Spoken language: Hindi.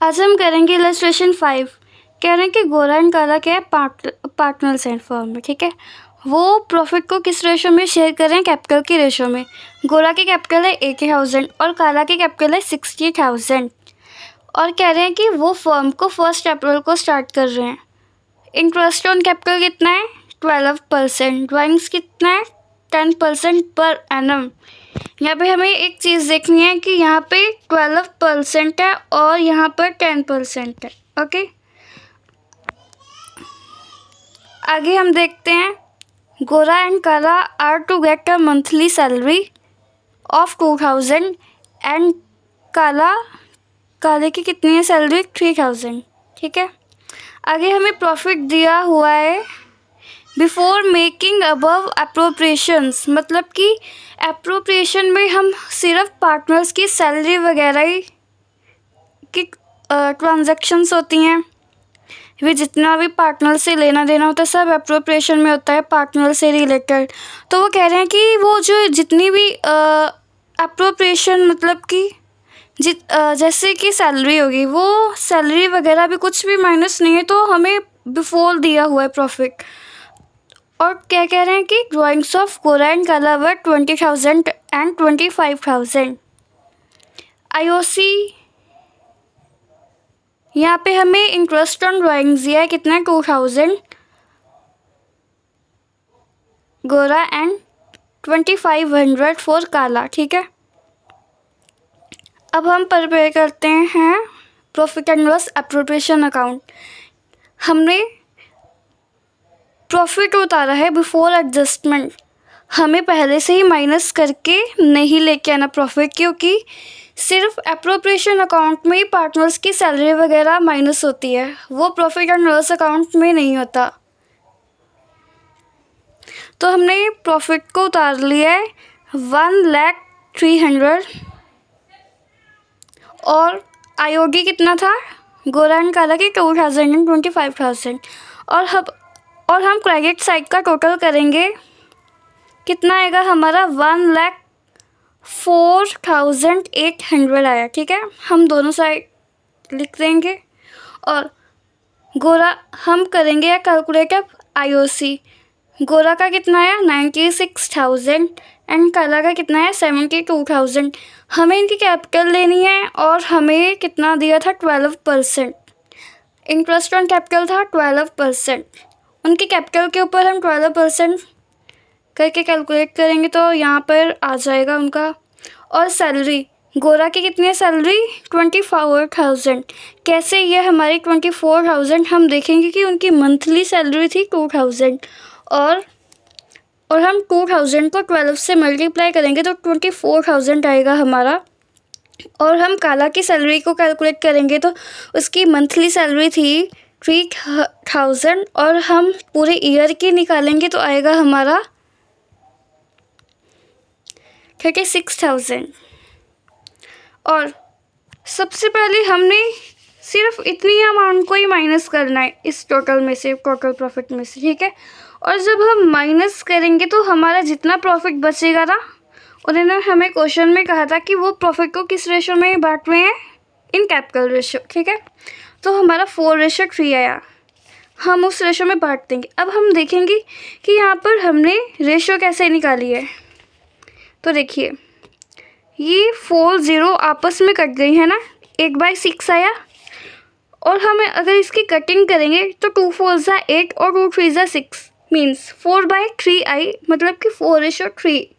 आज हम करेंगे इलस्ट्रेशन 5। कह रहे हैं कि गोरा एंड काला क्या है, पार्टनर्स हैं फर्म में, ठीक है। वो प्रॉफिट को किस रेशो में शेयर कर रहे हैं, कैपिटल की रेशो में। गोरा की कैपिटल है 80,000 और काला की कैपिटल है 60,000 और कह रहे हैं कि वो फर्म को 1 अप्रैल को स्टार्ट कर रहे हैं। इंटरेस्ट ऑन कैपिटल कितना है, 12%। ड्राइंग्स कितना है, 10% पर एनम। यहाँ पे हमें एक चीज़ देखनी है कि यहाँ पे 12% है और यहाँ पर 10% है। ओके, आगे हम देखते हैं। गोरा एंड काला are to get a monthly salary of 2000 and काले की कितनी है सैलरी, 3000, ठीक है। आगे हमें प्रॉफिट दिया हुआ है बिफोर मेकिंग अबव अप्रोप्रिएशंस, मतलब कि अप्रोप्रिएशन में हम सिर्फ पार्टनर्स की सैलरी वगैरह ही की ट्रांजैक्शंस होती हैं। वे जितना भी पार्टनर से लेना देना होता है सब अप्रोप्रिएशन में होता है, पार्टनर से रिलेटेड। तो वो कह रहे हैं कि वो जो जितनी भी अप्रोप्रिएशन मतलब कि जैसे कि सैलरी होगी, वो सैलरी वगैरह भी कुछ भी माइनस नहीं है, तो हमें बिफोर दिया हुआ है प्रॉफिट। और क्या कह रहे हैं कि ड्राइंग्स ऑफ गोरा एंड काला वर 20,000 एंड 25,000। IOC यहाँ पे हमें इंटरेस्ट ऑन ड्राइंग्स दिया है कितना, 2000 गोरा एंड 2500 फॉर काला, ठीक है। अब हम प्रिपेयर करते हैं profit and loss appropriation account. हमने प्रॉफिट उतारा है बिफोर एडजस्टमेंट, हमें पहले से ही माइनस करके नहीं लेके आना प्रॉफिट, क्योंकि सिर्फ अप्रोप्रिएशन अकाउंट में ही पार्टनर्स की सैलरी वगैरह माइनस होती है, वो प्रॉफिट एंड लॉस अकाउंट में नहीं होता। तो हमने प्रॉफिट को उतार लिया है 1,03,000 और IOD कितना था गोरा एंड काला की 2000 एंड 25,000 और हम क्रेडिट साइड का टोटल करेंगे, कितना आएगा हमारा 1,04,800 आया, ठीक है। हम दोनों साइड लिख देंगे और गोरा हम करेंगे या कैलकुलेट अब IOC। गोरा का कितना आया 96,000 एंड काला का कितना है 72,000। हमें इनकी कैपिटल लेनी है और हमें कितना दिया था 12%। इंटरेस्ट ऑन कैपिटल था 12%। उनकी कैपिटल के ऊपर हम 12% करके कैलकुलेट करेंगे तो यहाँ पर आ जाएगा उनका। और सैलरी गोरा की कितनी है सैलरी 24,000। कैसे ये हमारी 24,000, हम देखेंगे कि उनकी मंथली सैलरी थी 2,000 और हम 2,000 को 12 से मल्टीप्लाई करेंगे तो 24,000 आएगा हमारा। और हम काला की सैलरी को कैलकुलेट करेंगे तो उसकी मंथली सैलरी थी 3,000 और हम पूरे ईयर की निकालेंगे तो आएगा हमारा 36,000। और सबसे पहले हमने सिर्फ इतनी अमाउंट को ही माइनस करना है इस टोटल में से, टोटल प्रॉफिट में से, ठीक है। और जब हम माइनस करेंगे तो हमारा जितना प्रॉफिट बचेगा ना, उन्होंने हमें क्वेश्चन में कहा था कि वो प्रॉफिट को किस रेशो में बांट रहे हैं, इन कैपिटल रेशो, ठीक है। तो हमारा 4:3 आया, हम उस रेशो में बांट देंगे। अब हम देखेंगे कि यहाँ पर हमने रेशो कैसे निकाली है। तो देखिए ये 4 0 आपस में कट गई है ना, 1/6 आया। और हमें अगर इसकी कटिंग करेंगे तो 2 4 8 और 2 3 6 मीन्स 4/3 आई, मतलब कि 4:3।